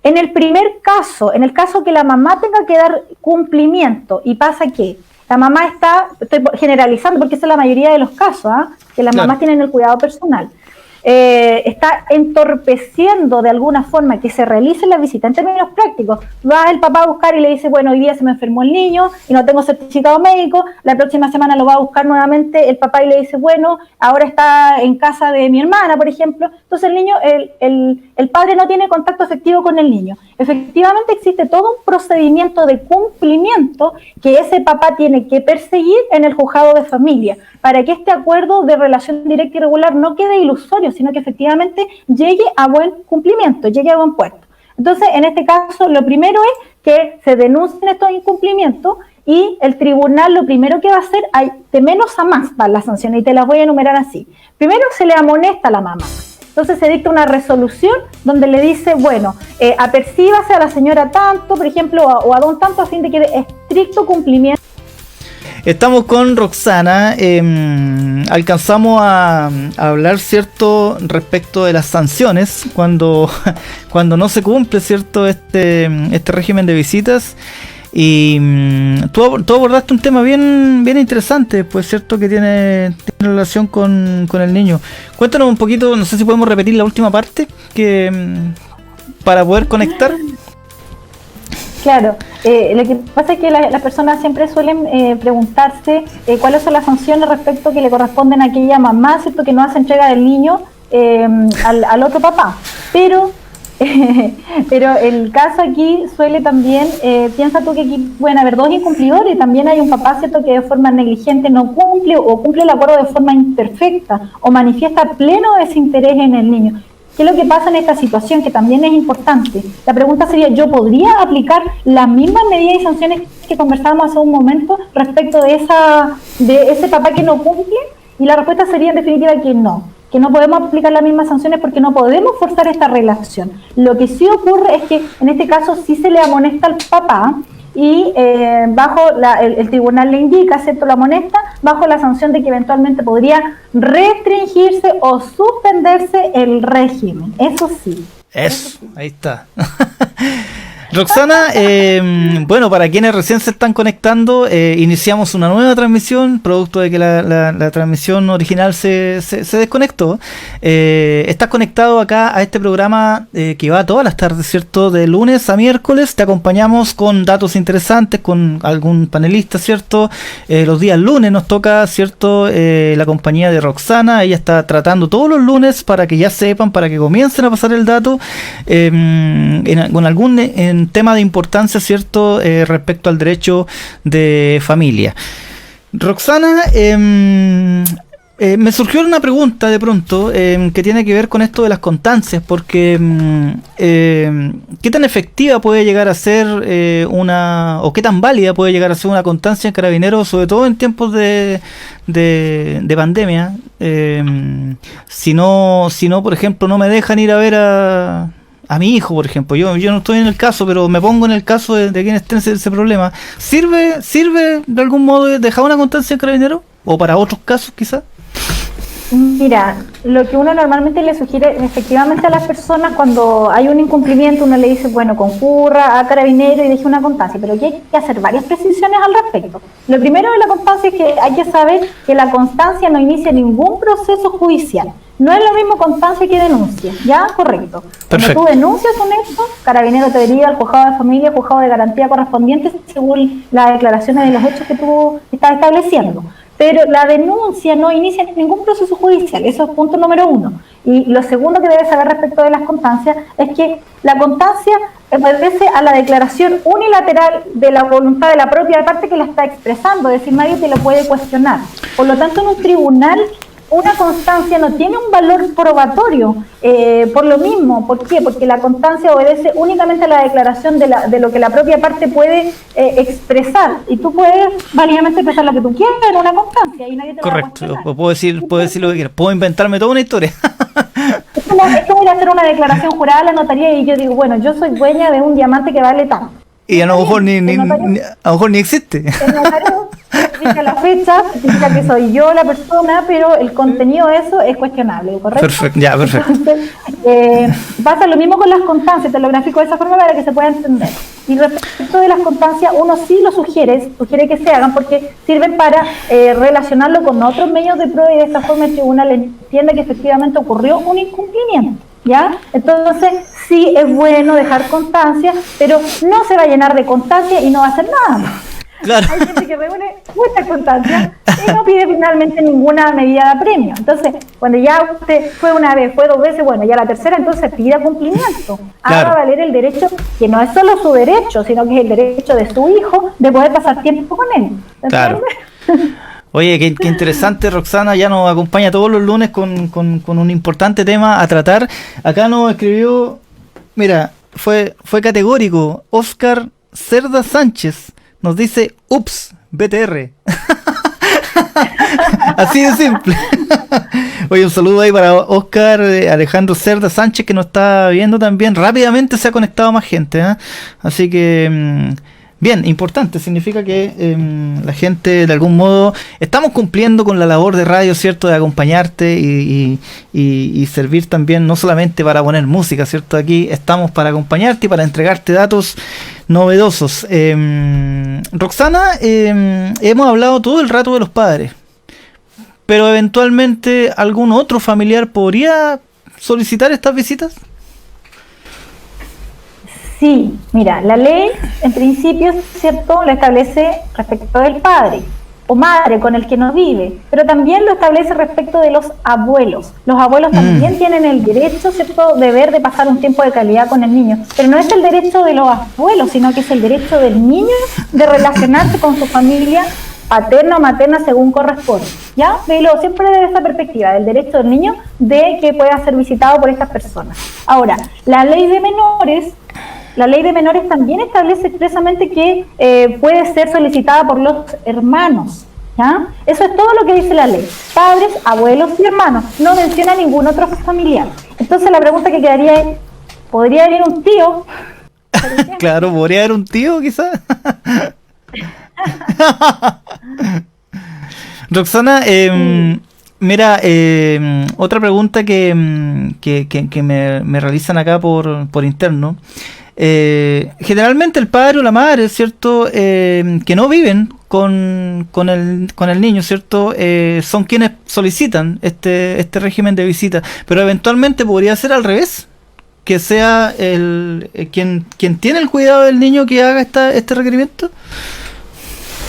En el primer caso, en el caso que la mamá tenga que dar cumplimiento y pasa que la mamá estoy generalizando porque esa es la mayoría de los casos, que las mamás tienen el cuidado personal, está entorpeciendo de alguna forma que se realice la visita. En términos prácticos, va el papá a buscar y le dice, bueno, hoy día se me enfermó el niño y no tengo certificado médico, la próxima semana lo va a buscar nuevamente el papá y le dice, bueno, ahora está en casa de mi hermana, por ejemplo. Entonces el niño, el padre no tiene contacto efectivo con el niño. Efectivamente existe todo un procedimiento de cumplimiento que ese papá tiene que perseguir en el juzgado de familia, para que este acuerdo de relación directa y regular no quede ilusorio, sino que efectivamente llegue a buen cumplimiento, llegue a buen puerto. Entonces, en este caso, lo primero es que se denuncien estos incumplimientos y el tribunal lo primero que va a hacer, hay de menos a más para las sanciones, y te las voy a enumerar así. Primero, se le amonesta a la mamá. Entonces se dicta una resolución donde le dice, bueno, apercíbase a la señora tanto, por ejemplo, o a don tanto, a fin de que de estricto cumplimiento. Estamos con Roxana, alcanzamos a hablar, ¿cierto?, respecto de las sanciones cuando no se cumple, ¿cierto?, este régimen de visitas, y tú abordaste un tema bien interesante, pues, ¿cierto?, que tiene relación con el niño. Cuéntanos un poquito, no sé si podemos repetir la última parte para poder conectar. Claro, lo que pasa es que las personas siempre suelen preguntarse cuáles son las sanciones respecto que le corresponden a aquella mamá, ¿cierto?, que no hace entrega del niño al otro papá. Pero el caso aquí suele también, piensa tú que aquí pueden haber dos incumplidores, también hay un papá, ¿cierto?, que de forma negligente no cumple o cumple el acuerdo de forma imperfecta o manifiesta pleno desinterés en el niño. ¿Qué es lo que pasa en esta situación? Que también es importante. La pregunta sería, ¿yo podría aplicar las mismas medidas y sanciones que conversábamos hace un momento respecto de ese papá que no cumple? Y la respuesta sería en definitiva que no podemos aplicar las mismas sanciones porque no podemos forzar esta relación. Lo que sí ocurre es que en este caso sí se le amonesta al papá y el tribunal le indica, ¿cierto?, lo amonesta, bajo la sanción de que eventualmente podría restringirse o suspenderse el régimen. Eso sí. Eso, ahí está. Roxana, bueno, para quienes recién se están conectando, iniciamos una nueva transmisión, producto de que la transmisión original se desconectó. Estás conectado acá a este programa que va todas las tardes, ¿cierto? De lunes a miércoles, te acompañamos con datos interesantes, con algún panelista, ¿cierto? Los días lunes nos toca, ¿cierto? La compañía de Roxana, ella está tratando todos los lunes para que ya sepan, para que comiencen a pasar el dato, con algún tema de importancia, ¿cierto?, respecto al derecho de familia. Roxana, me surgió una pregunta de pronto que tiene que ver con esto de las constancias, porque ¿qué tan efectiva puede llegar a ser o qué tan válida puede llegar a ser una constancia en Carabineros, sobre todo en tiempos de pandemia? Si no, por ejemplo, no me dejan ir a ver a mi hijo, por ejemplo, yo no estoy en el caso, pero me pongo en el caso de quien esté en ese problema. ¿Sirve de algún modo dejar una constancia en Carabineros? ¿O para otros casos quizás? Mira, lo que uno normalmente le sugiere efectivamente a las personas cuando hay un incumplimiento, uno le dice, bueno, concurra a Carabineros y deje una constancia, pero aquí hay que hacer varias precisiones al respecto. Lo primero de la constancia es que hay que saber que la constancia no inicia ningún proceso judicial. No es lo mismo constancia que denuncia, ¿ya? Correcto. Cuando tú denuncias un hecho, Carabineros te deriva al juzgado de familia, juzgado de garantía correspondiente según las declaraciones de los hechos que tú estás estableciendo. Pero la denuncia no inicia ningún proceso judicial, eso es punto número uno. Y lo segundo que debes saber respecto de las constancias es que la constancia obedece a la declaración unilateral de la voluntad de la propia parte que la está expresando, es decir, nadie te lo puede cuestionar. Por lo tanto, en un tribunal, una constancia no tiene un valor probatorio, por lo mismo. ¿Por qué? Porque la constancia obedece únicamente a la declaración de lo que la propia parte puede expresar, y tú puedes válidamente expresar lo que tú quieras en una constancia y nadie te lo va a cuestionar. Correcto, puedo decir lo que quiera, puedo inventarme toda una historia. Es como ir a hacer una declaración jurada a la notaría y yo digo, bueno, yo soy dueña de un diamante que vale tanto. Y a lo mejor a lo mejor ni existe. El notario dice la fecha, dice que soy yo la persona, pero el contenido de eso es cuestionable, ¿correcto? Perfecto, ya, perfecto. Entonces, pasa lo mismo con las constancias, te lo grafico de esa forma para que se pueda entender. Y respecto de las constancias, uno sí lo sugiere que se hagan porque sirven para relacionarlo con otros medios de prueba y de esta forma el tribunal entiende que efectivamente ocurrió un incumplimiento. ¿Ya? Entonces, sí es bueno dejar constancia, pero no se va a llenar de constancia y no va a hacer nada más. Claro. Hay gente que reúne mucha constancia y no pide finalmente ninguna medida de apremio. Entonces, cuando ya usted fue una vez, fue dos veces, bueno, ya la tercera, entonces pida cumplimiento. Haga valer el derecho, que no es solo su derecho, sino que es el derecho de su hijo de poder pasar tiempo con él. Claro. Oye, qué interesante, Roxana, ya nos acompaña todos los lunes con un importante tema a tratar. Acá nos escribió, mira, fue categórico, Oscar Cerda Sánchez, nos dice, ups, BTR. Así de simple. Oye, un saludo ahí para Oscar Alejandro Cerda Sánchez, que nos está viendo también. Rápidamente se ha conectado más gente, ¿eh? Así que... bien, importante, significa que la gente de algún modo estamos cumpliendo con la labor de radio, ¿cierto? De acompañarte y servir también, no solamente para poner música, ¿cierto? Aquí estamos para acompañarte y para entregarte datos novedosos. Roxana, hemos hablado todo el rato de los padres, pero eventualmente algún otro familiar podría solicitar estas visitas. Sí, mira, la ley en principio, ¿cierto?, la establece respecto del padre, o madre con el que no vive, pero también lo establece respecto de los abuelos. Los abuelos también tienen el derecho, cierto deber de pasar un tiempo de calidad con el niño, pero no es el derecho de los abuelos, sino que es el derecho del niño de relacionarse con su familia paterna o materna según corresponde, ¿ya? Velo siempre desde esa perspectiva, del derecho del niño de que pueda ser visitado por estas personas. Ahora, la ley de menores también establece expresamente que puede ser solicitada por los hermanos, ¿ya? Eso es todo lo que dice la ley. Padres, abuelos y hermanos. No menciona ningún otro familiar. Entonces la pregunta que quedaría es, ¿podría venir un tío? Claro, podría haber un tío quizás. Roxana, mira, otra pregunta que me realizan acá por interno. Generalmente el padre o la madre, ¿cierto? Que no viven con el niño, ¿cierto? Son quienes solicitan este régimen de visita, pero eventualmente podría ser al revés, que sea quien tiene el cuidado del niño que haga este requerimiento.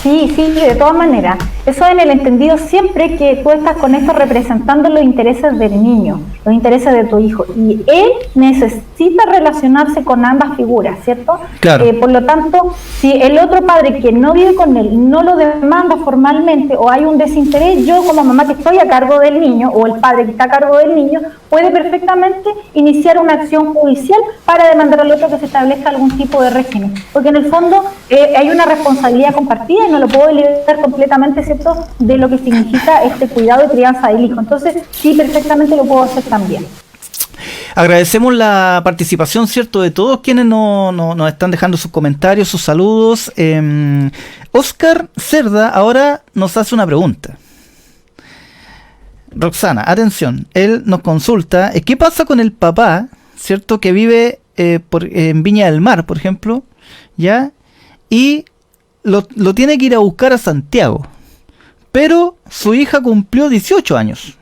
Sí, de todas maneras. Eso en el entendido siempre que tú estás con esto representando los intereses del niño, los intereses de tu hijo. Y él necesita relacionarse con ambas figuras, ¿cierto? Claro. Por lo tanto, si el otro padre que no vive con él no lo demanda formalmente o hay un desinterés, yo como mamá que estoy a cargo del niño o el padre que está a cargo del niño puede perfectamente iniciar una acción judicial para demandar al otro que se establezca algún tipo de régimen. Porque en el fondo hay una responsabilidad compartida y no lo puedo liberar completamente, ¿cierto?, de lo que significa este cuidado y crianza del hijo. Entonces, sí, perfectamente lo puedo hacer también. Agradecemos la participación, ¿cierto?, de todos quienes nos están dejando sus comentarios, sus saludos. Oscar Cerda ahora nos hace una pregunta. Roxana, atención, él nos consulta, ¿qué pasa con el papá, ¿cierto?, que vive en Viña del Mar, por ejemplo, ¿ya? Y lo tiene que ir a buscar a Santiago, pero su hija cumplió 18 años.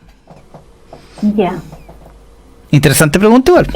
Ya. Interesante pregunta igual.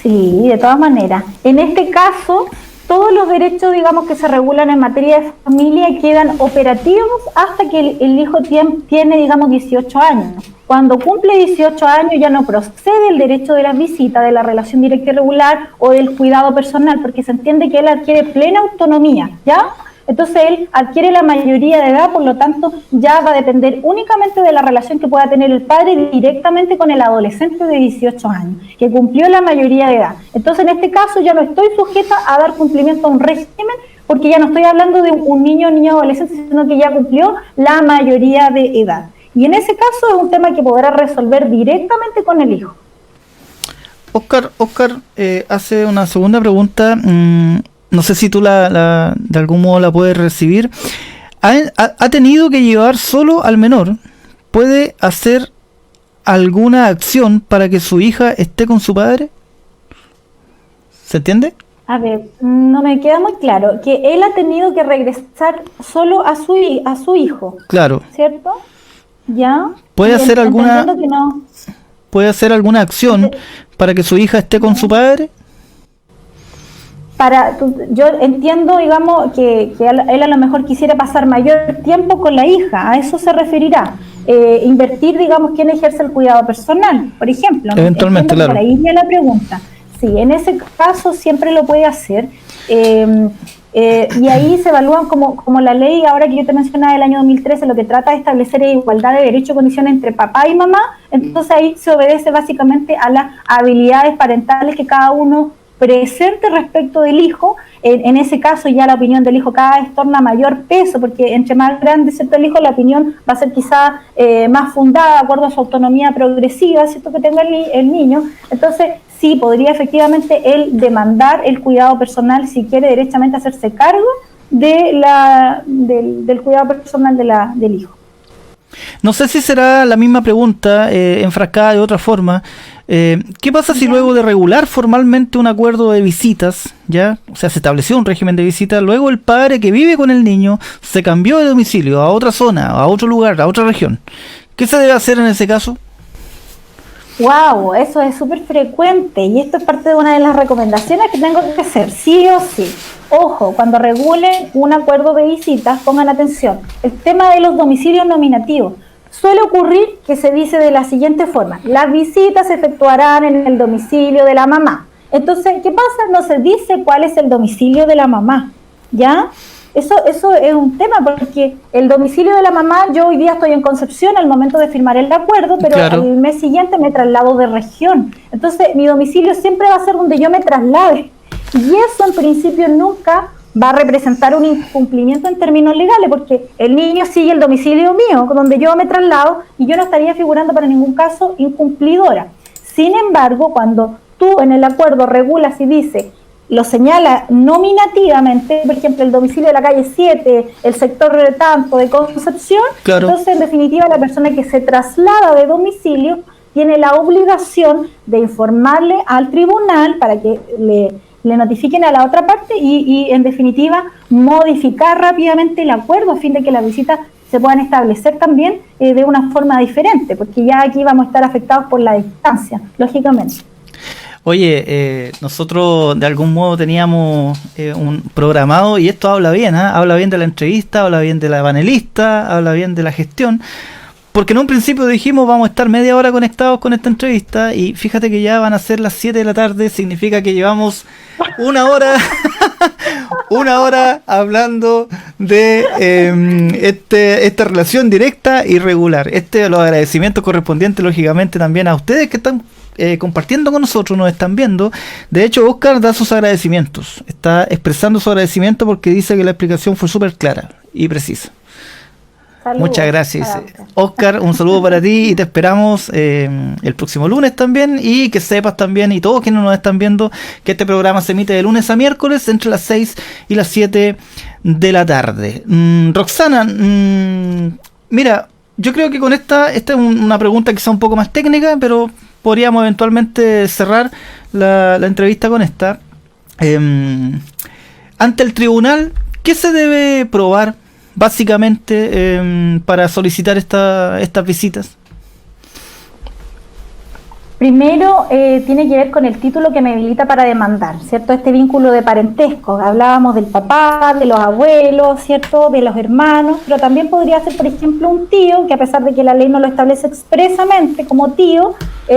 Sí, de todas maneras. En este caso, todos los derechos, digamos, que se regulan en materia de familia quedan operativos hasta que el hijo tiene, digamos, 18 años. Cuando cumple 18 años ya no procede el derecho de la visita, de la relación directa y regular o del cuidado personal, porque se entiende que él adquiere plena autonomía, ¿ya? Entonces él adquiere la mayoría de edad, por lo tanto ya va a depender únicamente de la relación que pueda tener el padre directamente con el adolescente de 18 años, que cumplió la mayoría de edad. Entonces en este caso yo no estoy sujeta a dar cumplimiento a un régimen, porque ya no estoy hablando de un niño o niña adolescente, sino que ya cumplió la mayoría de edad. Y en ese caso es un tema que podrá resolver directamente con el hijo. Oscar hace una segunda pregunta. No sé si tú de algún modo la puedes recibir. ¿Ha tenido que llevar solo al menor? ¿Puede hacer alguna acción para que su hija esté con su padre? ¿Se entiende? A ver, no me queda muy claro. Que él ha tenido que regresar solo a su hijo. Claro. ¿Cierto? ¿Ya? ¿Puede hacer alguna acción Sí. para que su hija esté con su padre? Yo entiendo, digamos, que él a lo mejor quisiera pasar mayor tiempo con la hija, a eso se referirá. Invertir, digamos, quién ejerce el cuidado personal, por ejemplo. Eventualmente, claro. Por ahí viene la pregunta. Sí, en ese caso siempre lo puede hacer. Y ahí se evalúan como la ley, ahora que yo te mencionaba del año 2013, lo que trata de establecer es igualdad de derecho y condiciones entre papá y mamá. Entonces ahí se obedece básicamente a las habilidades parentales que cada uno presente respecto del hijo. En ese caso ya la opinión del hijo cada vez torna mayor peso, porque entre más grande ¿cierto? El hijo, la opinión va a ser quizá más fundada de acuerdo a su autonomía progresiva, ¿cierto? Que tenga el niño. Entonces sí, podría efectivamente él demandar el cuidado personal si quiere derechamente hacerse cargo del cuidado personal del hijo. No sé si será la misma pregunta, enfrascada de otra forma. ¿Qué pasa si luego de regular formalmente un acuerdo de visitas, ya, o sea, se estableció un régimen de visitas, luego el padre que vive con el niño se cambió de domicilio a otra zona, a otro lugar, a otra región? ¿Qué se debe hacer en ese caso? Wow, eso es súper frecuente y esto es parte de una de las recomendaciones que tengo que hacer, sí o sí. Ojo, cuando regulen un acuerdo de visitas, pongan atención, el tema de los domicilios nominativos. Suele ocurrir que se dice de la siguiente forma: las visitas se efectuarán en el domicilio de la mamá. Entonces, ¿qué pasa? No se dice cuál es el domicilio de la mamá, ¿ya? Eso es un tema, porque el domicilio de la mamá, yo hoy día estoy en Concepción al momento de firmar el acuerdo, pero Claro. el mes siguiente me traslado de región. Entonces, mi domicilio siempre va a ser donde yo me traslade. Y eso, en principio, nunca va a representar un incumplimiento en términos legales, porque el niño sigue el domicilio mío, donde yo me traslado, y yo no estaría figurando para ningún caso incumplidora. Sin embargo, cuando tú en el acuerdo regulas y dices, lo señala nominativamente, por ejemplo, el domicilio de la calle 7, el sector de tanto de Concepción, Claro. entonces en definitiva la persona que se traslada de domicilio tiene la obligación de informarle al tribunal para que le notifiquen a la otra parte y en definitiva modificar rápidamente el acuerdo a fin de que las visitas se puedan establecer también de una forma diferente, porque ya aquí vamos a estar afectados por la distancia, lógicamente. Oye, nosotros de algún modo teníamos un programado, y esto habla bien, ¿eh? Habla bien de la entrevista, habla bien de la panelista, habla bien de la gestión, porque en un principio dijimos vamos a estar media hora conectados con esta entrevista, y fíjate que ya van a ser las 7 de la tarde, significa que llevamos una hora una hora hablando de esta relación directa y regular. Los agradecimientos correspondientes lógicamente también a ustedes que están compartiendo con nosotros, nos están viendo. De hecho, Oscar da sus agradecimientos, está expresando su agradecimiento porque dice que la explicación fue súper clara y precisa. Saludos. Muchas gracias, Oscar, un saludo para ti y te esperamos el próximo lunes también, y que sepas también, y todos quienes nos están viendo, que este programa se emite de lunes a miércoles entre las 6 y las 7 de la tarde. Roxana, mira, yo creo que con esta es una pregunta quizá un poco más técnica, pero podríamos eventualmente cerrar la entrevista con esta. Ante el tribunal, ¿qué se debe probar básicamente para solicitar estas visitas? Primero, tiene que ver con el título que me habilita para demandar, ¿cierto? Este vínculo de parentesco. Hablábamos del papá, de los abuelos, ¿cierto? De los hermanos, pero también podría ser, por ejemplo, un tío, que a pesar de que la ley no lo establece expresamente como tío,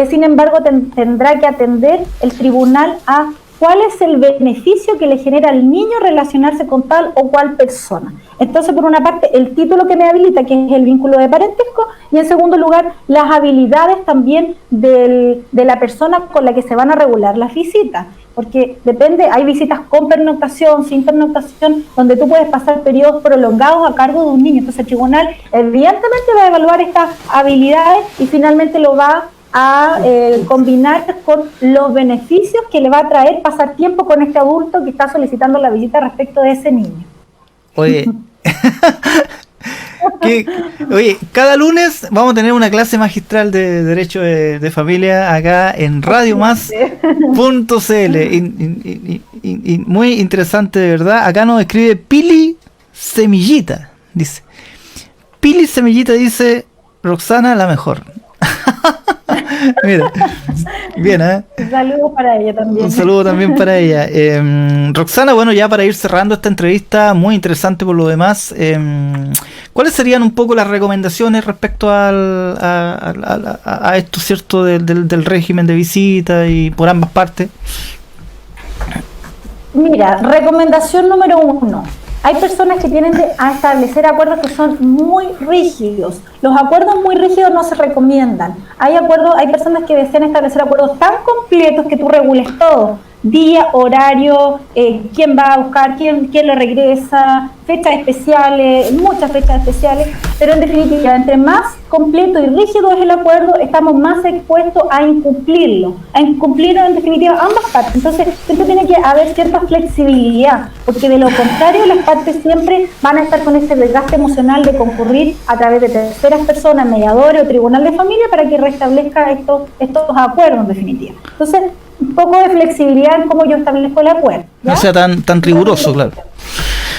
sin embargo, tendrá que atender el tribunal a cuál es el beneficio que le genera al niño relacionarse con tal o cual persona. Entonces, por una parte, el título que me habilita, que es el vínculo de parentesco, y en segundo lugar, las habilidades también de la persona con la que se van a regular las visitas. Porque depende, hay visitas con pernoctación, sin pernoctación, donde tú puedes pasar periodos prolongados a cargo de un niño. Entonces el tribunal evidentemente va a evaluar estas habilidades y finalmente lo va a combinar con los beneficios que le va a traer pasar tiempo con este adulto que está solicitando la visita respecto de ese niño. Oye, oye, cada lunes vamos a tener una clase magistral de Derecho de Familia acá en radiomás.cl y muy interesante, de verdad. Acá nos escribe Pili Semillita, dice Pili Semillita, dice Roxana la mejor. Mira, bien, ¿eh? Un saludo para ella también. Un saludo también para ella. Roxana, bueno, ya para ir cerrando esta entrevista, muy interesante por lo demás, ¿cuáles serían un poco las recomendaciones respecto a esto, cierto, del régimen de visita y por ambas partes? Mira, recomendación número 1. Hay personas que tienden a establecer acuerdos que son muy rígidos. Los acuerdos muy rígidos no se recomiendan. Hay personas que desean establecer acuerdos tan completos que tú regules todo. Día, horario, quién va a buscar, quién lo regresa, fechas especiales, muchas fechas especiales, pero en definitiva, entre más completo y rígido es el acuerdo, estamos más expuestos a incumplirlo en definitiva ambas partes. Entonces siempre tiene que haber cierta flexibilidad, porque de lo contrario las partes siempre van a estar con ese desgaste emocional de concurrir a través de terceras personas, mediadores o tribunal de familia para que restablezca estos acuerdos en definitiva. Entonces, un poco de flexibilidad en cómo yo establezco el acuerdo, ¿ya? No sea tan riguroso, claro.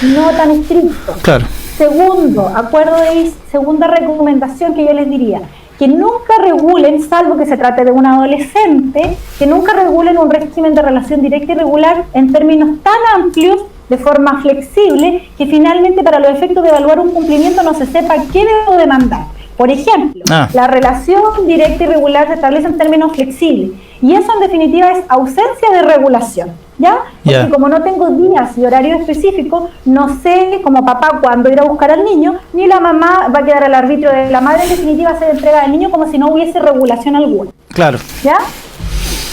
No tan estricto. Claro. Segunda recomendación que yo les diría, que nunca regulen, salvo que se trate de un adolescente, que nunca regulen un régimen de relación directa y regular en términos tan amplios, de forma flexible, que finalmente para los efectos de evaluar un cumplimiento no se sepa qué debo demandar. Por ejemplo, la relación directa y regular se establece en términos flexibles, y eso en definitiva es ausencia de regulación, ¿ya? Porque como no tengo días y horarios específicos, no sé como papá cuándo ir a buscar al niño, ni la mamá va a quedar al arbitrio de la madre, en definitiva se entrega al niño como si no hubiese regulación alguna. Claro. ¿Ya?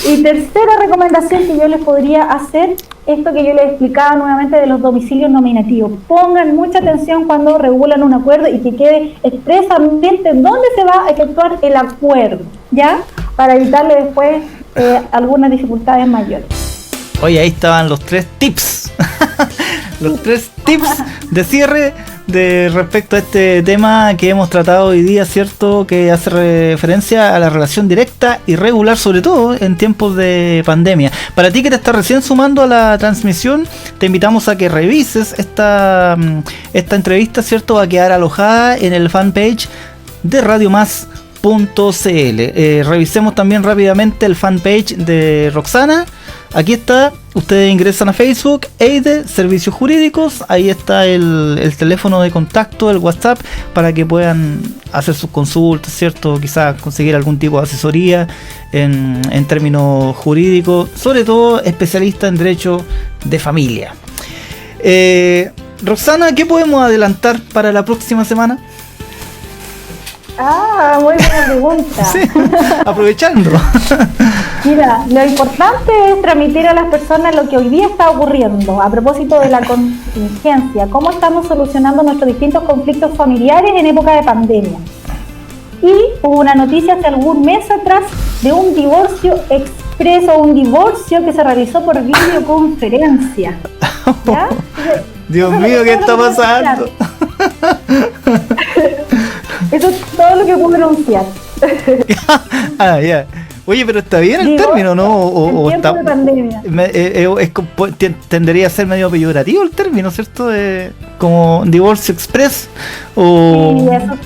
Y tercera recomendación que yo les podría hacer, esto que yo les explicaba nuevamente de los domicilios nominativos. Pongan mucha atención cuando regulan un acuerdo y que quede expresamente dónde se va a efectuar el acuerdo, ¿ya? Para evitarle después algunas dificultades mayores. Oye, ahí estaban los 3 tips. Los 3 tips de cierre respecto a este tema que hemos tratado hoy día, ¿cierto? Que hace referencia a la relación directa y regular, sobre todo en tiempos de pandemia. Para ti que te estás recién sumando a la transmisión, te invitamos a que revises esta entrevista, ¿cierto? Va a quedar alojada en el fanpage de radiomás.cl. Revisemos también rápidamente el fanpage de Roxana. Aquí está, ustedes ingresan a Facebook, EIDE, Servicios Jurídicos, ahí está el teléfono de contacto, el WhatsApp, para que puedan hacer sus consultas, ¿cierto? Quizás conseguir algún tipo de asesoría en términos jurídicos, sobre todo especialista en derecho de familia. Roxana, ¿qué podemos adelantar para la próxima semana? Muy buena pregunta. Sí, aprovechando. Mira, lo importante es transmitir a las personas lo que hoy día está ocurriendo a propósito de la contingencia, cómo estamos solucionando nuestros distintos conflictos familiares en época de pandemia. Y hubo una noticia hace algún mes atrás de un divorcio expreso, un divorcio que se realizó por videoconferencia. ¿Ya? Dios mío, ¿qué está pasando? Eso es todo lo que puedo anunciar. Ya. Oye, pero está bien el término, ¿no? O está, de pandemia. Tendería a ser medio peyorativo el término, ¿cierto? Como divorcio express. Sí, eso.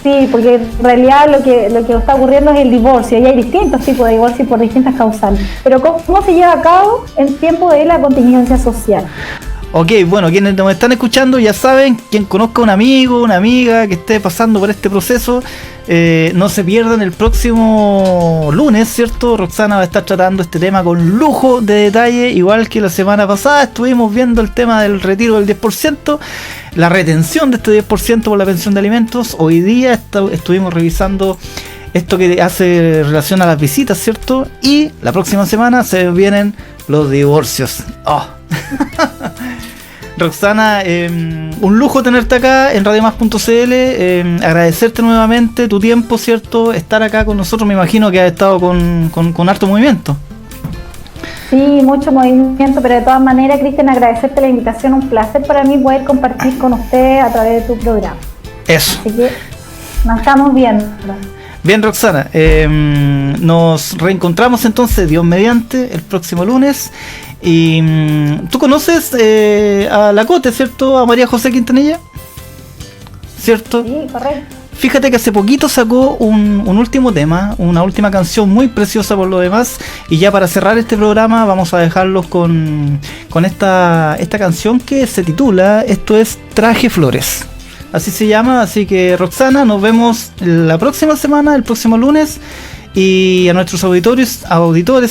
Sí, porque en realidad lo que está ocurriendo es el divorcio, y hay distintos tipos de divorcio por distintas causales. Pero ¿cómo se lleva a cabo en tiempo de la contingencia social? Ok, bueno, quienes nos están escuchando ya saben, quien conozca un amigo, una amiga que esté pasando por este proceso, no se pierdan el próximo lunes, ¿cierto? Roxana va a estar tratando este tema con lujo de detalle, igual que la semana pasada estuvimos viendo el tema del retiro del 10%, la retención de este 10% por la pensión de alimentos. Hoy día estuvimos revisando esto que hace relación a las visitas, ¿cierto? Y la próxima semana se vienen los divorcios. ¡Oh! Roxana, un lujo tenerte acá en radiomás.cl, agradecerte nuevamente tu tiempo, ¿cierto? Estar acá con nosotros, me imagino que has estado con harto movimiento. Sí, mucho movimiento, pero de todas maneras, Cristian, agradecerte la invitación, un placer para mí poder compartir con ustedes a través de tu programa. Eso. Así que nos estamos viendo. Bien, Roxana, nos reencontramos entonces, Dios mediante, el próximo lunes. Y tú conoces a la Cote, ¿cierto? A María José Quintanilla, ¿cierto? Sí, correcto. Fíjate que hace poquito sacó un último tema, una última canción muy preciosa por lo demás. Y ya para cerrar este programa vamos a dejarlos con esta canción que se titula, esto es Traje Flores. Así se llama, así que Roxana, nos vemos la próxima semana, el próximo lunes. Y a nuestros auditores,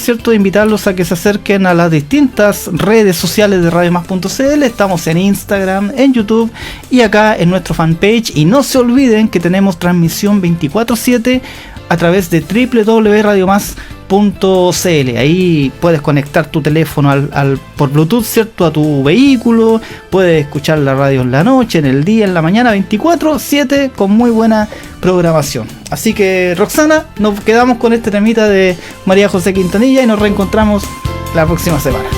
¿cierto? Invitarlos a que se acerquen a las distintas redes sociales de radiomás.cl. Estamos en Instagram, en YouTube y acá en nuestro fanpage. Y no se olviden que tenemos transmisión 24/7 a través de www.radiomás.cl. Ahí puedes conectar tu teléfono por Bluetooth, ¿cierto? A tu vehículo. Puedes escuchar la radio en la noche, en el día, en la mañana, 24/7 con muy buena programación. Así que, Roxana, nos quedamos con este temita de María José Quintanilla y nos reencontramos la próxima semana.